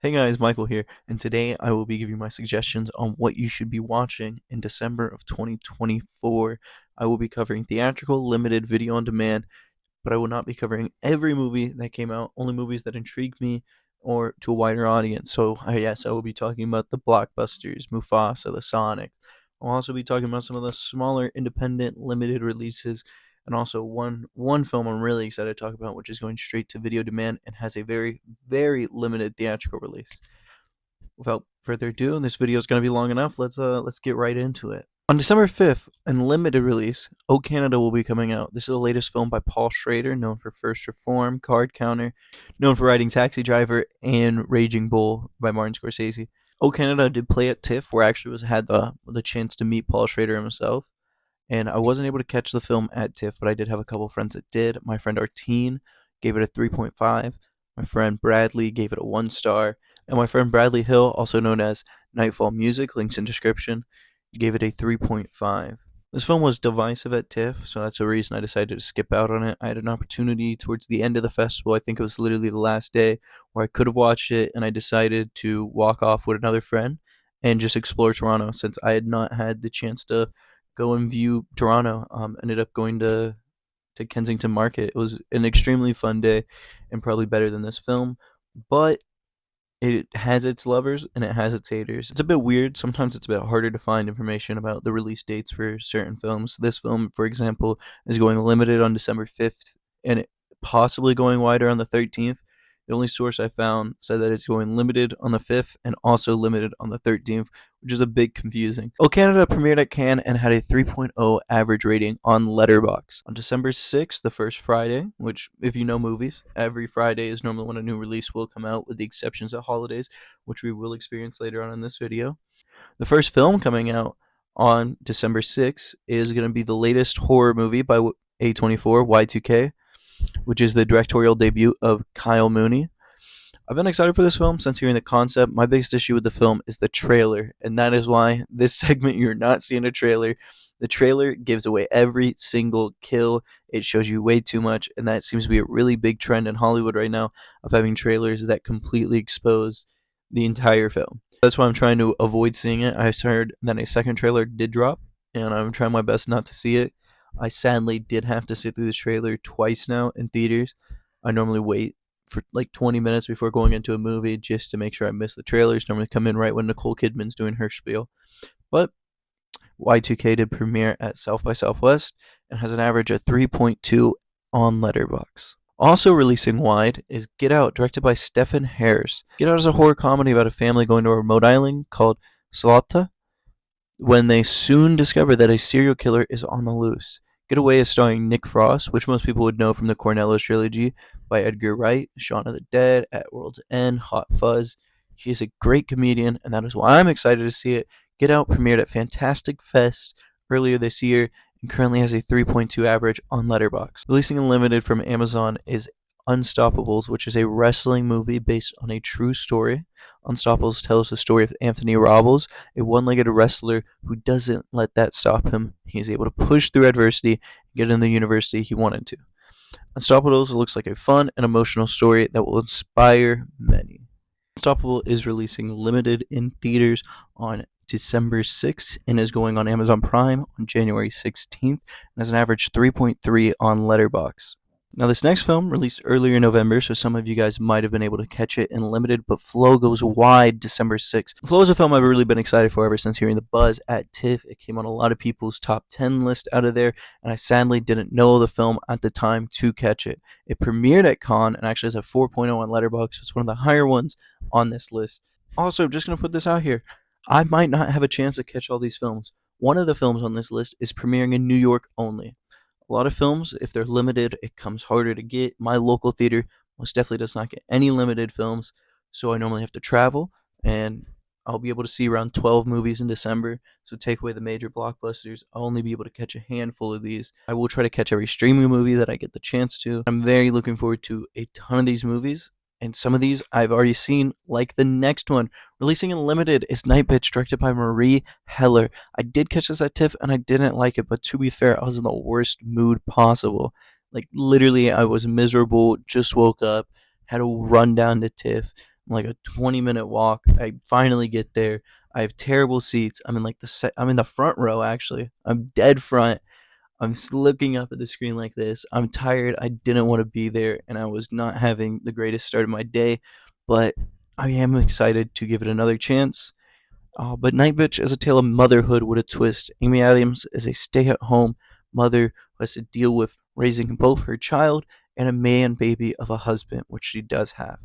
Hey guys, Michael here, and today I will be giving my suggestions on what you should be watching in December of 2024. I will be covering theatrical, limited, video on demand, but I will not be covering every movie that came out, only movies that intrigued me or to a wider audience. So, yes, I will be talking about the blockbusters, Mufasa, the Sonic. I'll also be talking about some of the smaller, independent, limited releases, and also one film I'm really excited to talk about, which is going straight to video demand and has a very, very limited theatrical release. Without further ado, this video is going to be long enough. Let's get right into it. On December 5th, in limited release, O Canada will be coming out. This is the latest film by Paul Schrader, known for First Reform, Card Counter, known for writing Taxi Driver, and Raging Bull by Martin Scorsese. O Canada did play at TIFF, where I actually had the chance to meet Paul Schrader himself. And I wasn't able to catch the film at TIFF, but I did have a couple friends that did. My friend Artine gave it a 3.5. My friend Bradley gave it a 1 star. And my friend Bradley Hill, also known as Nightfall Music, links in description, gave it a 3.5. This film was divisive at TIFF, so that's the reason I decided to skip out on it. I had an opportunity towards the end of the festival. I think it was literally the last day where I could have watched it, and I decided to walk off with another friend and just explore Toronto since I had not had the chance to go and view Toronto. Ended up going to Kensington Market. It was an extremely fun day and probably better than this film, but it has its lovers and it has its haters. It's a bit weird. Sometimes it's a bit harder to find information about the release dates for certain films. This film, for example, is going limited on December 5th and possibly going wider on the 13th. The only source I found said that it's going limited on the 5th and also limited on the 13th, which is a bit confusing. Oh Canada premiered at Cannes and had a 3.0 average rating on Letterboxd. On December 6th, the first Friday, which, if you know movies, every Friday is normally when a new release will come out, with the exceptions of holidays, which we will experience later on in this video. The first film coming out on December 6th is going to be the latest horror movie by A24, Y2K, which is the directorial debut of Kyle Mooney. I've been excited for this film since hearing the concept. My biggest issue with the film is the trailer, and that is why this segment you're not seeing a trailer. The trailer gives away every single kill. It shows you way too much, and that seems to be a really big trend in Hollywood right now of having trailers that completely expose the entire film. That's why I'm trying to avoid seeing it. I heard that a second trailer did drop, and I'm trying my best not to see it. I sadly did have to sit through this trailer twice now in theaters. I normally wait for like 20 minutes before going into a movie just to make sure I miss the trailers. Normally come in right when Nicole Kidman's doing her spiel. But Y2K did premiere at South by Southwest and has an average of 3.2 on Letterboxd. Also releasing wide is Get Out, directed by Stephen Harris. Get Out is a horror comedy about a family going to a remote island called Salata when they soon discover that a serial killer is on the loose. Getaway is starring Nick Frost, which most people would know from the Cornello trilogy by Edgar Wright, Shaun of the Dead, At World's End, Hot Fuzz. He is a great comedian, and that is why I'm excited to see it. Get Out premiered at Fantastic Fest earlier this year and currently has a 3.2 average on Letterboxd. Releasing unlimited from Amazon is Unstoppables, which is a wrestling movie based on a true story. Unstoppables tells the story of Anthony Robles, a one-legged wrestler who doesn't let that stop him. He is able to push through adversity and get in the university he wanted to. Unstoppables looks like a fun and emotional story that will inspire many. Unstoppable is releasing limited in theaters on December 6th and is going on Amazon Prime on January 16th and has an average 3.3 on Letterboxd. Now, this next film released earlier in November, so some of you guys might have been able to catch it in limited, but Flow goes wide December 6th. Flow is a film I've really been excited for ever since hearing the buzz at TIFF. It came on a lot of people's top 10 list out of there, and I sadly didn't know the film at the time to catch it. It premiered at Cannes and actually has a 4.0 on Letterboxd. It's one of the higher ones on this list. Also, just going to put this out here. I might not have a chance to catch all these films. One of the films on this list is premiering in New York only. A lot of films, if they're limited, it comes harder to get. My local theater most definitely does not get any limited films, so I normally have to travel, and I'll be able to see around 12 movies in December. So take away the major blockbusters, I'll only be able to catch a handful of these. I will try to catch every streaming movie that I get the chance to. I'm very looking forward to a ton of these movies, and some of these I've already seen, like the next one. Releasing in limited is Night Bitch, directed by Marie Heller. I did catch this at TIFF, and I didn't like it, but to be fair, I was in the worst mood possible. Like, literally, I was miserable, just woke up, had to run down to TIFF. like a 20-minute walk. I finally get there. I have terrible seats. I'm in like I'm in the front row actually. I'm dead front. I'm looking up at the screen like this. I'm tired. I didn't want to be there, and I was not having the greatest start of my day, but I am excited to give it another chance. But Night Bitch is a tale of motherhood with a twist. Amy Adams is a stay at home mother who has to deal with raising both her child and a man baby of a husband, which she does have.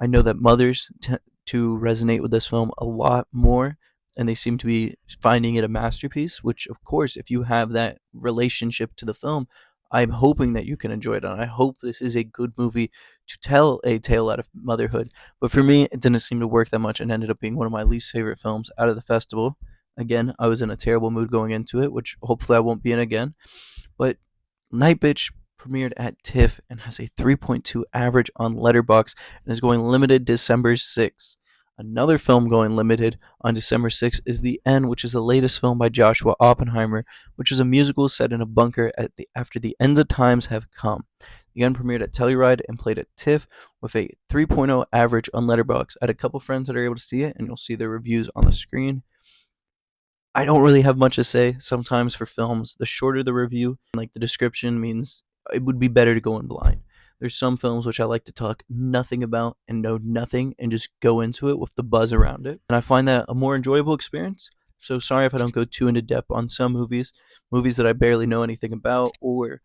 I know that mothers tend to resonate with this film a lot more, and they seem to be finding it a masterpiece. Which, of course, if you have that relationship to the film, I'm hoping that you can enjoy it, and I hope this is a good movie to tell a tale out of motherhood. But for me, it didn't seem to work that much, and ended up being one of my least favorite films out of the festival. Again, I was in a terrible mood going into it, which hopefully I won't be in again. But Night Bitch premiered at TIFF and has a 3.2 average on Letterboxd and is going limited December 6th. Another film going limited on December 6th is The End, which is the latest film by Joshua Oppenheimer, which is a musical set in a bunker after the end of times have come. The End premiered at Telluride and played at TIFF with a 3.0 average on Letterboxd. I had a couple friends that are able to see it, and you'll see their reviews on the screen. I don't really have much to say sometimes for films. The shorter the review, like the description, means it would be better to go in blind. There's some films which I like to talk nothing about and know nothing and just go into it with the buzz around it. And I find that a more enjoyable experience. So sorry if I don't go too into depth on some movies that I barely know anything about or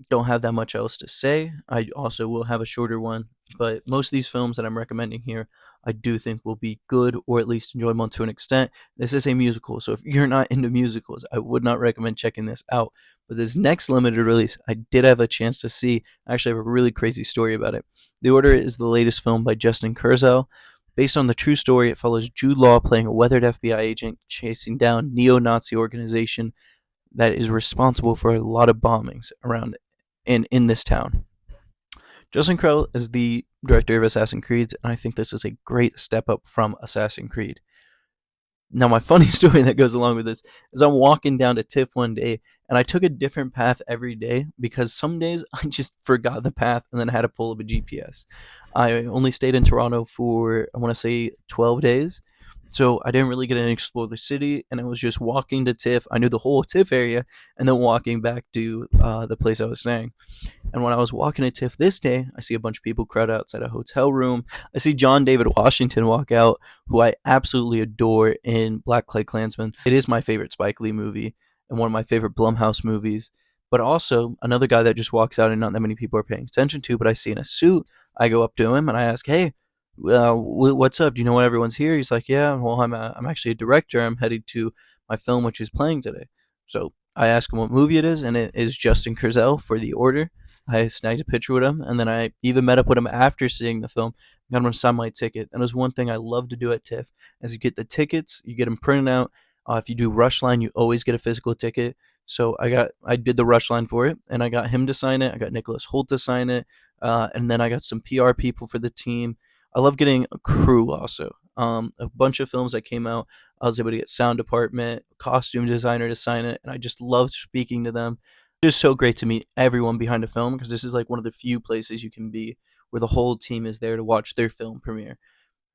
don't have that much else to say. I also will have a shorter one, but most of these films that I'm recommending here, I do think will be good or at least enjoyable to an extent. This is a musical, so if you're not into musicals, I would not recommend checking this out. But this next limited release, I did have a chance to see. I actually have a really crazy story about it. The Order is the latest film by Justin Kurzel. Based on the true story, it follows Jude Law playing a weathered FBI agent chasing down neo-Nazi organization that is responsible for a lot of bombings around in this town. Justin Krell is the director of Assassin's Creed, and I think this is a great step up from Assassin's Creed. Now, my funny story that goes along with this is I'm walking down to TIFF one day, and I took a different path every day because some days I just forgot the path and then had to pull up a GPS. I only stayed in Toronto for, I want to say, 12 days. So I didn't really get to explore the city, and I was just walking to TIFF. I knew the whole TIFF area, and then walking back to the place I was staying. And when I was walking to TIFF this day, I see a bunch of people crowd outside a hotel room. I see John David Washington walk out, who I absolutely adore in Black Clay Klansman. It is my favorite Spike Lee movie and one of my favorite Blumhouse movies. But also another guy that just walks out and not that many people are paying attention to, but I see in a suit. I go up to him and I ask, "Hey, what's up? Do you know why everyone's here?" He's like, "Yeah, well, I'm actually a director. I'm headed to my film, which is playing today." So I ask him what movie it is, and it is Justin Kurzel for The Order. I snagged a picture with him, and then I even met up with him after seeing the film. Got him to sign my ticket. And it was one thing I love to do at TIFF, as you get the tickets, you get them printed out. If you do Rush Line, you always get a physical ticket. So I did the Rush Line for it, and I got him to sign it. I got Nicholas Holt to sign it, and then I got some PR people for the team. I love getting a crew also. A bunch of films that came out, I was able to get sound department, costume designer to sign it, and I just loved speaking to them. It's just so great to meet everyone behind a film because this is like one of the few places you can be where the whole team is there to watch their film premiere.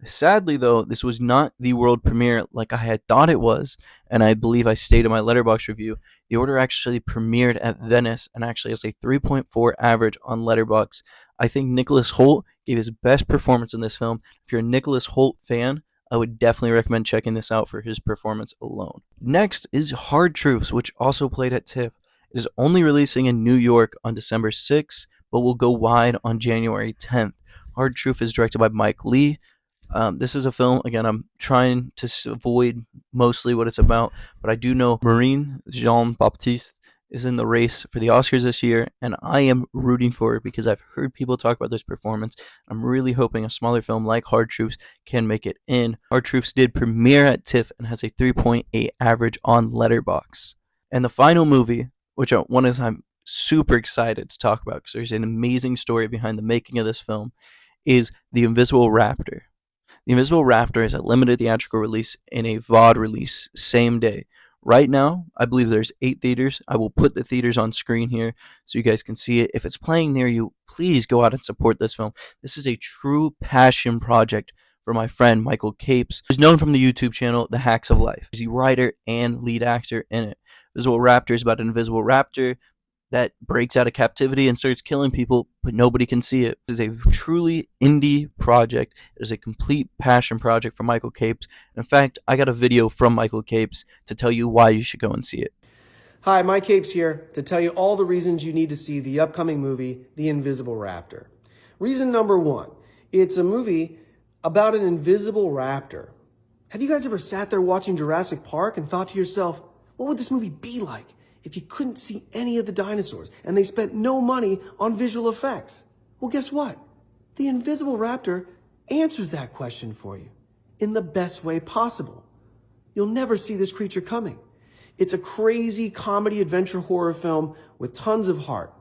Sadly, though, this was not the world premiere like I had thought it was, and I believe I stated in my Letterboxd review. The Order actually premiered at Venice and actually has a 3.4 average on Letterboxd. I think Nicholas Holt gave his best performance in this film. If you're a Nicholas Holt fan, I would definitely recommend checking this out for his performance alone. Next is Hard Truths, which also played at TIFF. It is only releasing in New York on December 6th, but will go wide on January 10th. Hard Truth is directed by Mike Lee. This is a film, again, I'm trying to avoid mostly what it's about, but I do know Marine Jean-Baptiste is in the race for the Oscars this year, and I am rooting for it because I've heard people talk about this performance. I'm really hoping a smaller film like Hard Truths can make it in. Hard Truths did premiere at TIFF and has a 3.8 average on Letterboxd. And the final movie, which I'm super excited to talk about because there's an amazing story behind the making of this film, is The Invisible Raptor. The Invisible Raptor is a limited theatrical release and a VOD release same day. Right now, I believe there's 8 theaters. I will put the theaters on screen here so you guys can see it. If it's playing near you, please go out and support this film. This is a true passion project for my friend Michael Capes, who's known from the YouTube channel The Hacks of Life. He's the writer and lead actor in it. Invisible Raptor is about an invisible raptor that breaks out of captivity and starts killing people, but nobody can see it. This is a truly indie project. It is a complete passion project for Michael Capes. In fact, I got a video from Michael Capes to tell you why you should go and see it. Hi, Mike Capes here to tell you all the reasons you need to see the upcoming movie, The Invisible Raptor. Reason number 1, it's a movie about an invisible raptor. Have you guys ever sat there watching Jurassic Park and thought to yourself, what would this movie be like if you couldn't see any of the dinosaurs and they spent no money on visual effects? Well, guess what? The Invisible Raptor answers that question for you in the best way possible. You'll never see this creature coming. It's a crazy comedy adventure horror film with tons of heart.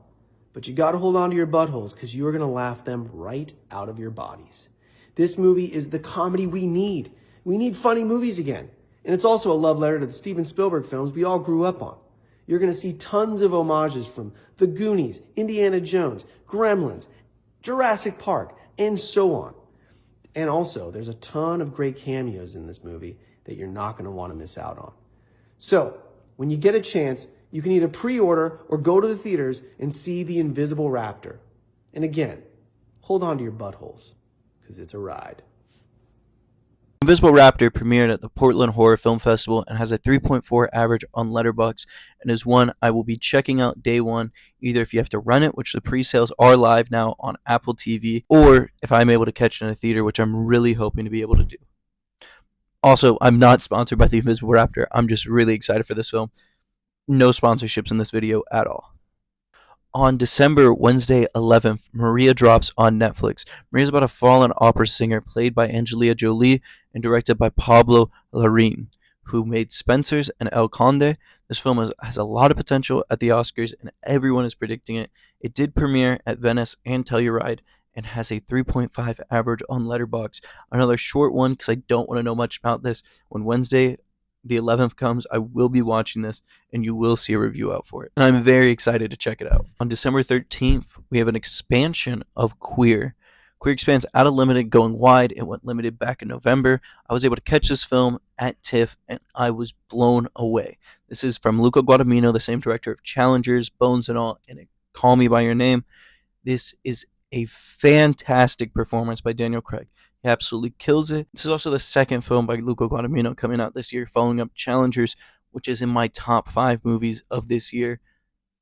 But you gotta hold on to your buttholes because you're gonna laugh them right out of your bodies. This movie is the comedy we need. We need funny movies again. And it's also a love letter to the Steven Spielberg films we all grew up on. You're gonna see tons of homages from The Goonies, Indiana Jones, Gremlins, Jurassic Park, and so on. And also, there's a ton of great cameos in this movie that you're not gonna wanna miss out on. So, when you get a chance, you can either pre-order or go to the theaters and see The Invisible Raptor. And again, hold on to your buttholes, because it's a ride. Invisible Raptor premiered at the Portland Horror Film Festival and has a 3.4 average on Letterboxd, and is one I will be checking out day one, either if you have to rent it, which the pre-sales are live now on Apple TV, or if I'm able to catch it in a theater, which I'm really hoping to be able to do. Also, I'm not sponsored by the Invisible Raptor. I'm just really excited for this film. No sponsorships in this video at all. On Wednesday 11th, Maria drops on Netflix. Maria's about a fallen opera singer played by Angelina Jolie and directed by Pablo Larraín, who made Spencer's and El Conde. This film has a lot of potential at the Oscars, and everyone is predicting it. It did premiere at Venice and Telluride, and has a 3.5 average on Letterboxd. Another short one because I don't want to know much about this. When Wednesday the 11th comes, I will be watching this, and you will see a review out for it. And I'm very excited to check it out. On December 13th, we have an expansion of Queer. Queer expands out of limited, going wide. It went limited back in November. I was able to catch this film at TIFF, and I was blown away. This is from Luca Guadagnino, the same director of Challengers, Bones and All, and Call Me By Your Name. This is a fantastic performance by Daniel Craig. He absolutely kills it. This is also the second film by Luca Guadagnino coming out this year, following up Challengers, which is in my top 5 movies of this year.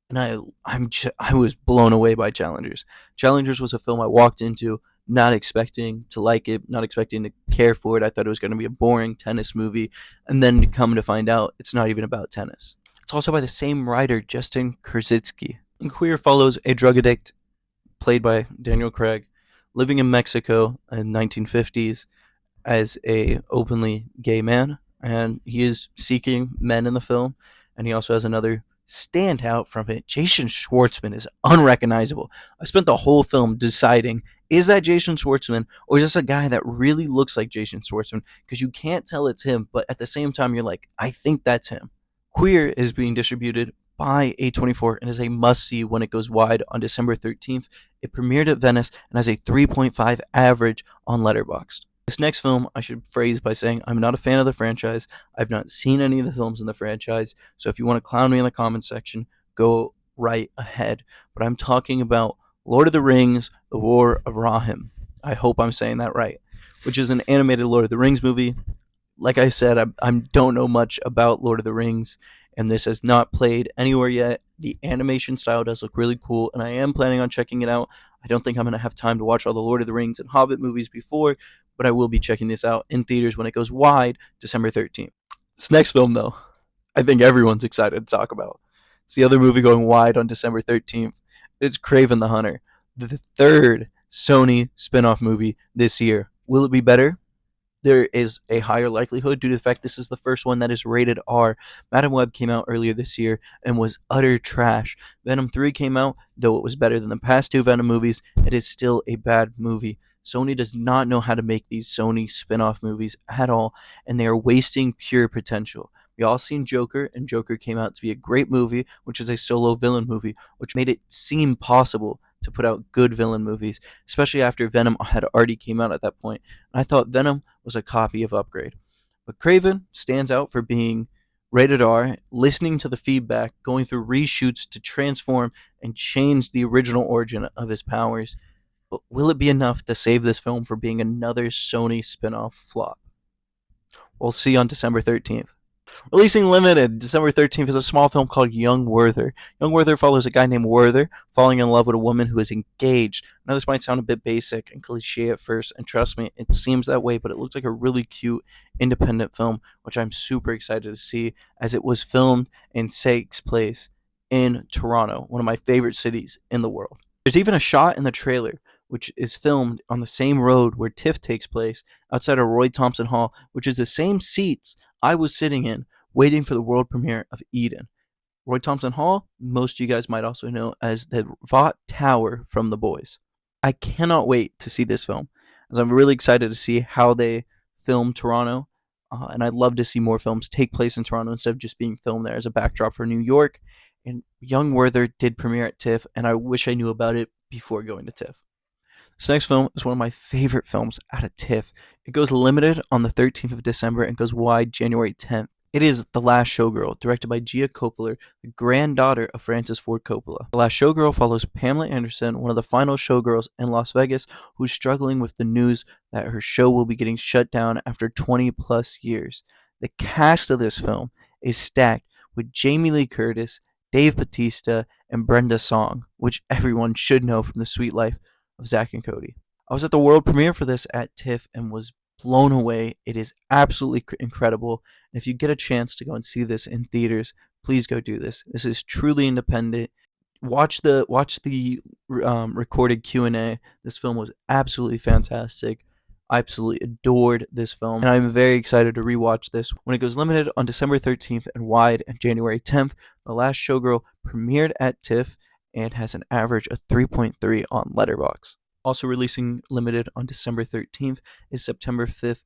And I was blown away by Challengers. Challengers was a film I walked into not expecting to like it, not expecting to care for it. I thought it was going to be a boring tennis movie, and then come to find out it's not even about tennis. It's also by the same writer, Justin Kurczycki. And Queer follows a drug addict played by Daniel Craig, living in Mexico in the 1950s as a openly gay man, and he is seeking men in the film. And he also has another standout from it. Jason Schwartzman is unrecognizable. I spent the whole film deciding, is that Jason Schwartzman, or is this a guy that really looks like Jason Schwartzman? Because you can't tell it's him, but at the same time you're like, I think that's him. Queer is being distributed by A24 and is a must-see when it goes wide on December 13th. It premiered at Venice and has a 3.5 average on Letterboxd. This next film I should phrase by saying I'm not a fan of the franchise. I've not seen any of the films in the franchise, so if you want to clown me in the comments section, go right ahead. But I'm talking about Lord of the Rings, The War of Rohirrim. I hope I'm saying that right, which is an animated Lord of the Rings movie. Like I said, I don't know much about Lord of the Rings, and this has not played anywhere yet. The animation style does look really cool, and I am planning on checking it out. I don't think I'm going to have time to watch all the Lord of the Rings and Hobbit movies before, but I will be checking this out in theaters when it goes wide December 13th. This next film, though, I think everyone's excited to talk about. It's the other movie going wide on December 13th. It's Kraven the Hunter, the third Sony spin-off movie this year. Will it be better? There is a higher likelihood due to the fact this is the first one that is rated R. Madam Web came out earlier this year and was utter trash. Venom 3 came out, though it was better than the past 2 Venom movies, it is still a bad movie. Sony does not know how to make these Sony spin-off movies at all, and they are wasting pure potential. We all seen Joker, and Joker came out to be a great movie, which is a solo villain movie, which made it seem possible to put out good villain movies, especially after Venom had already came out at that point. And I thought Venom was a copy of Upgrade. But Craven stands out for being rated R, listening to the feedback, going through reshoots to transform and change the original origin of his powers. But will it be enough to save this film from being another Sony spin off flop? We'll see on December 13th. Releasing limited December 13th is a small film called Young Werther. Young Werther follows a guy named Werther falling in love with a woman who is engaged. Now, this might sound a bit basic and cliche at first, and trust me, it seems that way, but it looks like a really cute independent film, which I'm super excited to see as it was filmed and takes place in Toronto, one of my favorite cities in the world. There's even a shot in the trailer which is filmed on the same road where TIFF takes place outside of Roy Thompson Hall, which is the same seats I was sitting in waiting for the world premiere of Eden. Roy Thompson Hall, most of you guys might also know as the Vought Tower from The Boys. I cannot wait to see this film, as I'm really excited to see how they film Toronto, and I'd love to see more films take place in Toronto instead of just being filmed there as a backdrop for New York. And Young Werther did premiere at TIFF, and I wish I knew about it before going to TIFF. This next film is one of my favorite films out of TIFF. It goes limited on the 13th of December and goes wide January 10th. It is The Last Showgirl, directed by Gia Coppola, the granddaughter of Francis Ford Coppola. The Last Showgirl follows Pamela Anderson, one of the final showgirls in Las Vegas, who's struggling with the news that her show will be getting shut down after 20 plus years. The cast of this film is stacked with Jamie Lee Curtis, Dave Bautista, and Brenda Song, which everyone should know from The Sweet Life of Zack and Cody. I was at the world premiere for this at TIFF and was blown away. It is absolutely incredible. And if you get a chance to go and see this in theaters, please go do this. This is truly independent. Watch the recorded Q&A. This film was absolutely fantastic. I absolutely adored this film, and I'm very excited to rewatch this when it goes limited on December 13th and wide on January 10th. The Last Showgirl premiered at TIFF and has an average of 3.3 on Letterboxd. Also releasing limited on December 13th is September 5th,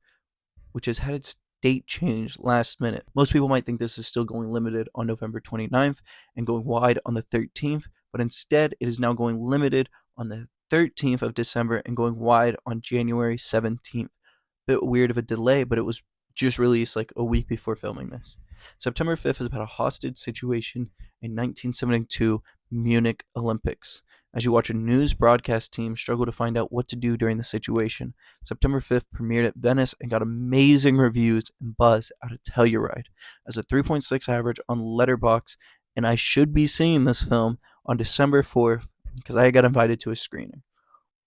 which has had its date changed last minute. Most people might think this is still going limited on November 29th and going wide on the 13th, but instead it is now going limited on the 13th of December and going wide on January 17th. Bit weird of a delay, but it was just released like a week before filming this. September 5th is about a hostage situation in 1972 Munich Olympics. As you watch a news broadcast team struggle to find out what to do during the situation, September 5th premiered at Venice and got amazing reviews and buzz out of Telluride as a 3.6 average on Letterboxd, and I should be seeing this film on December 4th because I got invited to a screening.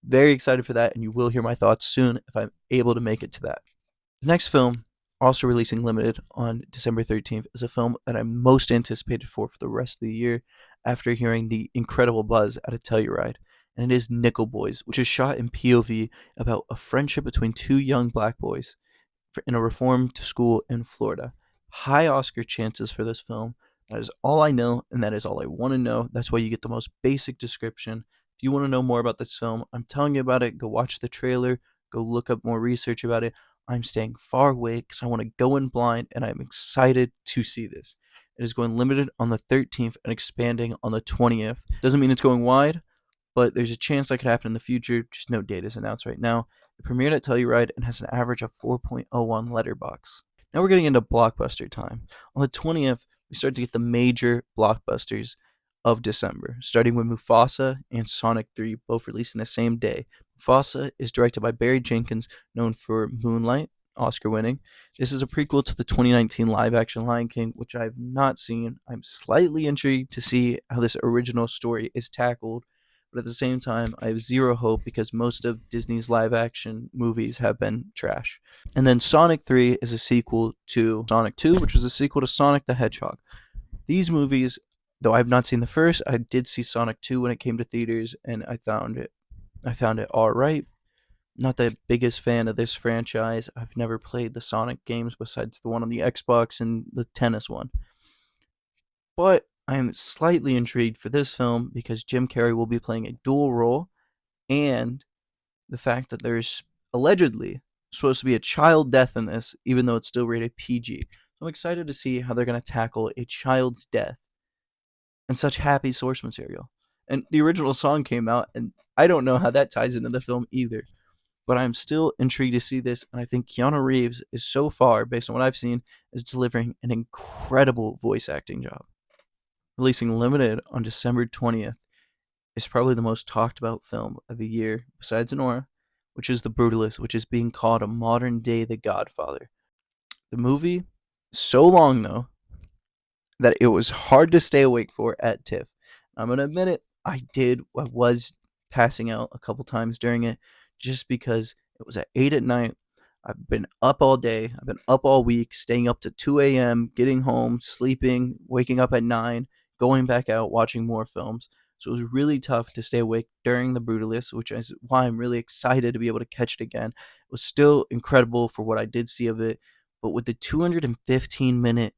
Very excited for that, and you will hear my thoughts soon if I'm able to make it to that. The next film, also releasing limited on December 13th, is a film that I'm most anticipated for the rest of the year after hearing the incredible buzz out of Telluride, and it is Nickel Boys, which is shot in POV about a friendship between two young black boys in a reformed school in Florida. High Oscar chances for this film. That is all I know, and that is all I want to know. That's why you get the most basic description. If you want to know more about this film, I'm telling you about it. Go watch the trailer. Go look up more research about it. I'm staying far away because I want to go in blind, and I'm excited to see this. It is going limited on the 13th and expanding on the 20th. Doesn't mean it's going wide, but there's a chance that could happen in the future. Just no date is announced right now. It premiered at Telluride and has an average of 4.0 on Letterboxd. Now we're getting into blockbuster time. On the 20th, we start to get the major blockbusters of December, starting with Mufasa and Sonic 3, both releasing the same day. Mufasa is directed by Barry Jenkins, known for Moonlight, Oscar winning. This is a prequel to the 2019 live action Lion King, which I have not seen. I'm slightly intrigued to see how this original story is tackled, but at the same time, I have zero hope because most of Disney's live action movies have been trash. And then Sonic 3 is a sequel to Sonic 2, which was a sequel to Sonic the Hedgehog. These movies, though I have not seen the first, I did see Sonic 2 when it came to theaters, and I found it all right. Not the biggest fan of this franchise. I've never played the Sonic games besides the one on the Xbox and the tennis one. But I am slightly intrigued for this film because Jim Carrey will be playing a dual role, and the fact that there's allegedly supposed to be a child death in this, even though it's still rated PG. I'm excited to see how they're going to tackle a child's death and such happy source material. And the original song came out, and I don't know how that ties into the film either. But I'm still intrigued to see this, and I think Keanu Reeves is so far, based on what I've seen, is delivering an incredible voice acting job. Releasing limited on December 20th is probably the most talked about film of the year, besides Nora, which is The Brutalist, which is being called a modern day The Godfather. The movie, so long though, that it was hard to stay awake for at TIFF. I'm gonna admit it, I was passing out a couple times during it just because it was at 8 at night. I've been up all day, I've been up all week, staying up to 2 a.m., getting home, sleeping, waking up at 9, going back out, watching more films. So it was really tough to stay awake during The Brutalist, which is why I'm really excited to be able to catch it again. It was still incredible for what I did see of it, but with the 215-minute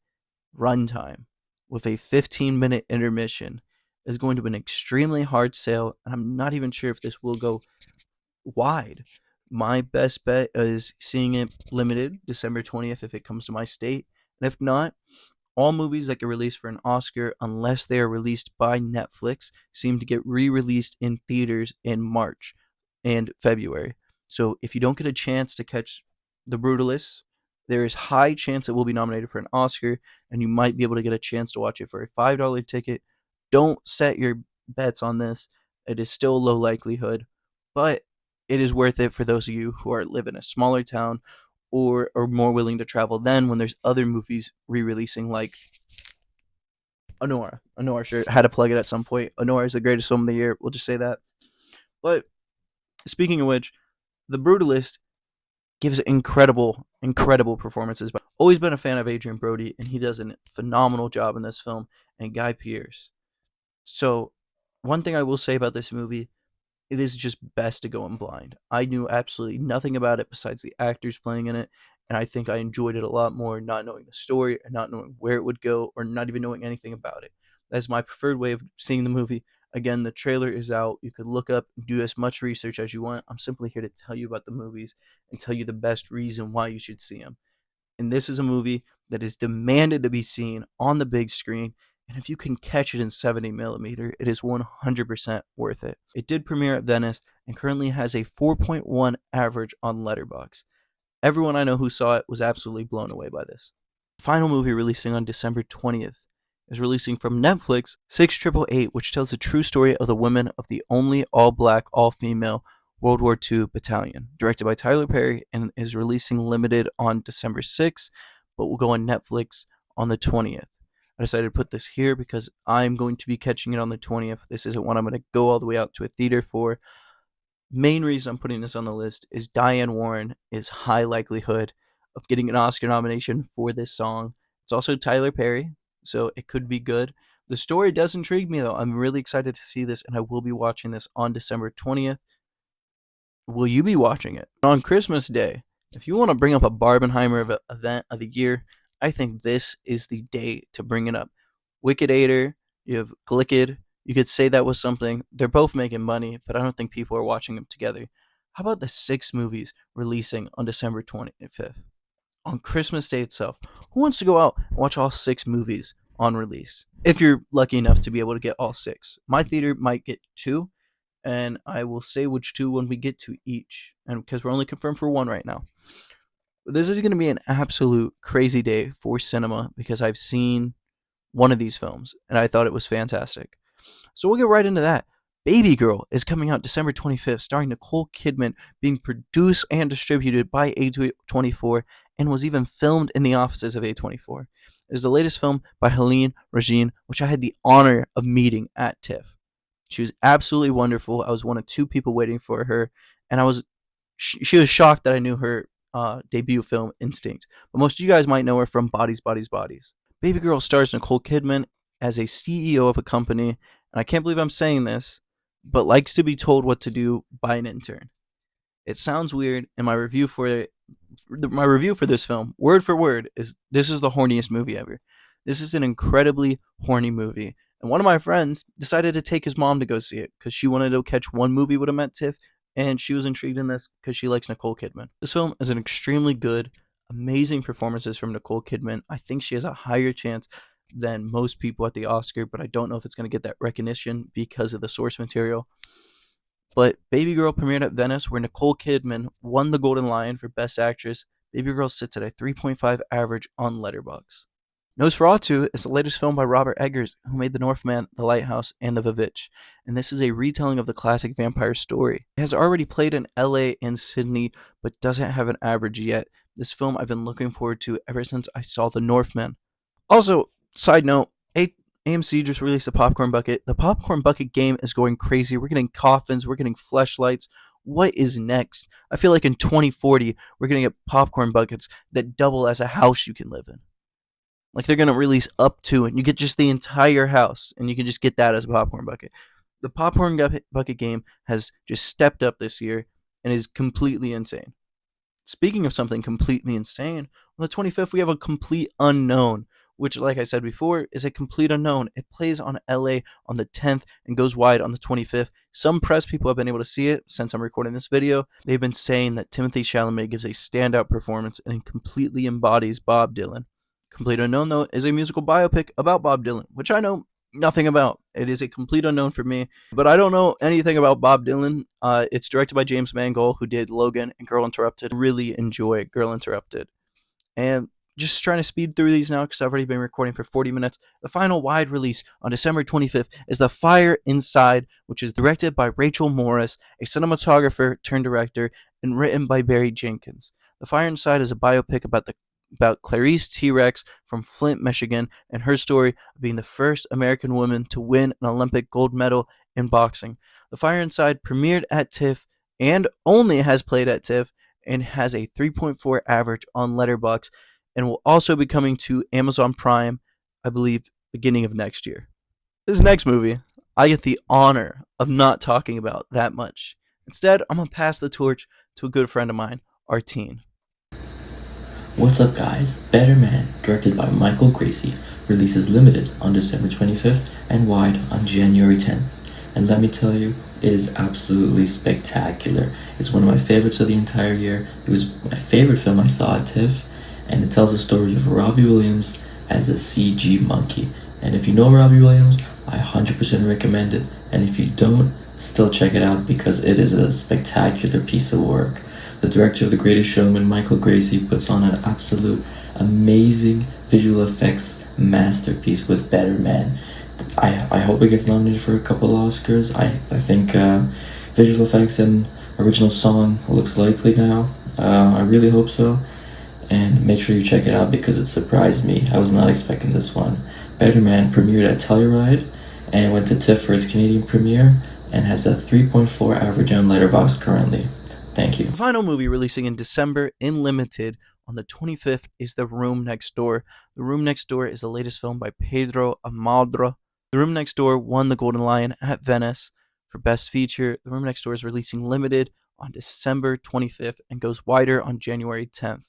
runtime, with a 15-minute intermission, is going to be an extremely hard sale, and I'm not even sure if this will go wide. My best bet is seeing it limited December 20th if it comes to my state. And if not, all movies that get released for an Oscar, unless they are released by Netflix, seem to get re released in theaters in March and February. So if you don't get a chance to catch The Brutalist, there is high chance it will be nominated for an Oscar, and you might be able to get a chance to watch it for a $5 ticket. Don't set your bets on this. It is still low likelihood, but it is worth it for those of you who are live in a smaller town or are more willing to travel then when there's other movies re-releasing like Honora. Honora sure had to plug it at some point. Honora is the greatest film of the year. We'll just say that. But speaking of which, The Brutalist gives incredible performances. But always been a fan of Adrian Brody, and he does a phenomenal job in this film. And Guy Pearce. So, one thing I will say about this movie, it is just best to go in blind. I knew absolutely nothing about it besides the actors playing in it, and I think I enjoyed it a lot more not knowing the story and not knowing where it would go or not even knowing anything about it. That's my preferred way of seeing the movie. Again, the trailer is out. You could look up, do as much research as you want. I'm simply here to tell you about the movies and tell you the best reason why you should see them. And this is a movie that is demanded to be seen on the big screen. And if you can catch it in 70mm, it is 100% worth it. It did premiere at Venice and currently has a 4.1 average on Letterboxd. Everyone I know who saw it was absolutely blown away by this. The final movie releasing on December 20th is releasing from Netflix 6888, which tells the true story of the women of the only all black, all female World War II battalion, directed by Tyler Perry, and is releasing limited on December 6th, but will go on Netflix on the 20th. I decided to put this here because I'm going to be catching it on the 20th. This isn't one I'm going to go all the way out to a theater for. Main reason I'm putting this on the list is Diane Warren is high likelihood of getting an Oscar nomination for this song. It's also Tyler Perry, so it could be good. The story does intrigue me though. I'm really excited to see this, and I will be watching this on December 20th. Will you be watching it? On Christmas Day, if you want to bring up a Barbenheimer event of the year, I think this is the day to bring it up. Wicked you have Glicked. You could say that was something. They're both making money, but I don't think people are watching them together. How about the 6 movies releasing on December 25th? On Christmas Day itself, who wants to go out and watch all 6 movies on release? If you're lucky enough to be able to get all 6. My theater might get 2, and I will say which 2 when we get to each, and because we're only confirmed for 1 right now. This is going to be an absolute crazy day for cinema because I've seen one of these films and I thought it was fantastic. So we'll get right into that. Baby Girl is coming out December 25th, starring Nicole Kidman, being produced and distributed by A24, and was even filmed in the offices of A24. It is the latest film by Helene Regine, which I had the honor of meeting at TIFF. She was absolutely wonderful. I was one of 2 people waiting for her, and she was shocked that I knew her debut film, Instinct. But most of you guys might know her from Bodies, Bodies, Bodies. Baby Girl stars Nicole Kidman as a CEO of a company, and I can't believe I'm saying this, but likes to be told what to do by an intern. It sounds weird, and my review for this film, word for word, is this is the horniest movie ever. This is an incredibly horny movie. And one of my friends decided to take his mom to go see it because she wanted to catch one movie with him at TIFF, and she was intrigued in this because she likes Nicole Kidman. This film is an extremely good, Amazing performances from Nicole Kidman. I think she has a higher chance than most people at the Oscar, but I don't know if it's going to get that recognition because of the source material. But Baby Girl premiered at Venice, where Nicole Kidman won the Golden Lion for Best Actress. Baby Girl sits at a 3.5 average on Letterboxd. Nosferatu is the latest film by Robert Eggers, who made The Northman, The Lighthouse, and The Vivitch, and this is a retelling of the classic vampire story. It has already played in LA and Sydney, but doesn't have an average yet. This film I've been looking forward to ever since I saw The Northman. Also, side note, AMC just released a popcorn bucket. The popcorn bucket game is going crazy. We're getting coffins, we're getting fleshlights. What is next? I feel like in 2040, we're going to get popcorn buckets that double as a house you can live in. Like they're gonna release up to, and you get just the entire house, and you can just get that as a popcorn bucket. The popcorn bucket game has just stepped up this year and is completely insane. Speaking of something completely insane, on the 25th we have a complete unknown, which, like I said before, is a complete unknown. It plays on LA on the 10th and goes wide on the 25th. Some press people have been able to see it since I'm recording this video. They've been saying that Timothée Chalamet gives a standout performance and completely embodies Bob Dylan. Complete Unknown, though, is a musical biopic about Bob Dylan, which I know nothing about. It is a complete unknown for me, but I don't know anything about Bob Dylan. It's directed by James Mangold, who did Logan and Girl Interrupted. Really enjoy Girl Interrupted. And just trying to speed through these now because I've already been recording for 40 minutes. The final wide release on December 25th is The Fire Inside, which is directed by Rachel Morris, a cinematographer turned director, and written by Barry Jenkins. The Fire Inside is a biopic about Clarice T-Rex from Flint, Michigan, and her story of being the first American woman to win an Olympic gold medal in boxing. The Fire Inside premiered at TIFF and only has played at TIFF and has a 3.4 average on Letterboxd, and will also be coming to Amazon Prime, I believe, beginning of next year. This next movie, I get the honor of not talking about that much. Instead, I'm going to pass the torch to a good friend of mine, Artine. What's up guys, Better Man, directed by Michael Gracie, releases limited on December 25th and wide on January 10th. And let me tell you, it is absolutely spectacular. It's one of my favorites of the entire year. It was my favorite film I saw at TIFF, and it tells the story of Robbie Williams as a CG monkey. And if you know Robbie Williams, I 100% recommend it. And if you don't, still check it out because it is a spectacular piece of work. The director of The Greatest Showman, Michael Gracie, puts on an absolute amazing visual effects masterpiece with Better Man. I hope it gets nominated for a couple Oscars. I think visual effects and original song looks likely now. I really hope so. And make sure you check it out because it surprised me. I was not expecting this one. Better Man premiered at Telluride and went to TIFF for its Canadian premiere and has a 3.4 average on Letterboxd currently. Thank you. The final movie releasing in December in limited on the 25th is The Room Next Door. The Room Next Door is the latest film by Pedro Almodovar. The Room Next Door won the Golden Lion at Venice for Best Feature. The Room Next Door is releasing limited on December 25th and goes wider on January 10th.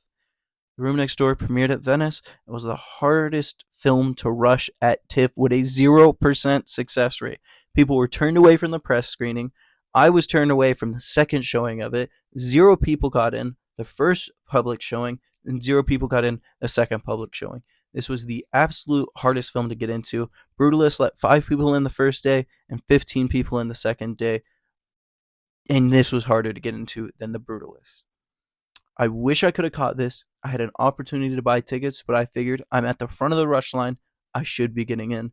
The Room Next Door premiered at Venice and was the hardest film to rush at TIFF with a 0% success rate. People were turned away from the press screening. I was turned away from the second showing of it. 0 people got in the first public showing, and 0 people got in the second public showing. This was the absolute hardest film to get into. Brutalist let 5 people in the first day and 15 people in the second day, and this was harder to get into than The Brutalist. I wish I could have caught this. I had an opportunity to buy tickets, but I figured I'm at the front of the rush line. I should be getting in.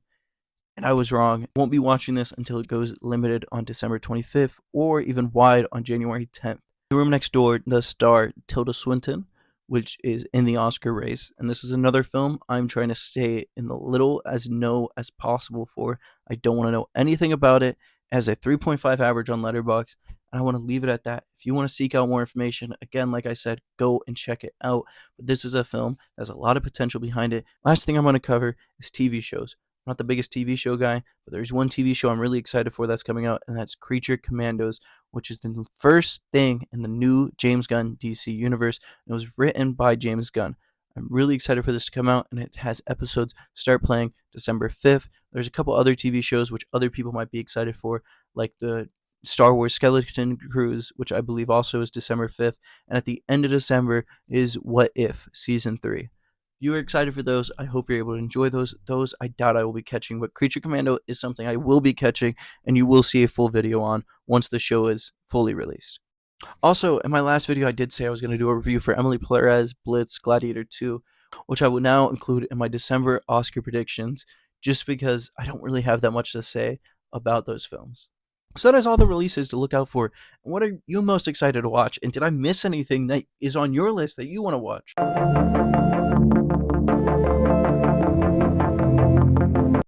And I was wrong. Won't be watching this until it goes limited on December 25th or even wide on January 10th. The Room Next Door does star Tilda Swinton, which is in the Oscar race. And this is another film I'm trying to stay in the little as know as possible for. I don't want to know anything about it. It has a 3.5 average on Letterboxd, and I want to leave it at that. If you want to seek out more information, again, like I said, go and check it out. But this is a film that has a lot of potential behind it. Last thing I'm going to cover is TV shows. I'm not the biggest TV show guy, but there's one TV show I'm really excited for that's coming out, and that's Creature Commandos, which is the first thing in the new James Gunn DC universe. It was written by James Gunn. I'm really excited for this to come out, and it has episodes start playing December 5th. There's a couple other TV shows which other people might be excited for, like the Star Wars Skeleton Cruise, which I believe also is December 5th. And at the end of December is What If Season 3. If you are excited for those, I hope you're able to enjoy those. Those I doubt I will be catching, but Creature Commando is something I will be catching, and you will see a full video on once the show is fully released. Also, in my last video, I did say I was going to do a review for Emily Perez Blitz Gladiator 2, which I will now include in my December Oscar predictions, just because I don't really have that much to say about those films. So that is all the releases to look out for. What are you most excited to watch? And did I miss anything that is on your list that you want to watch?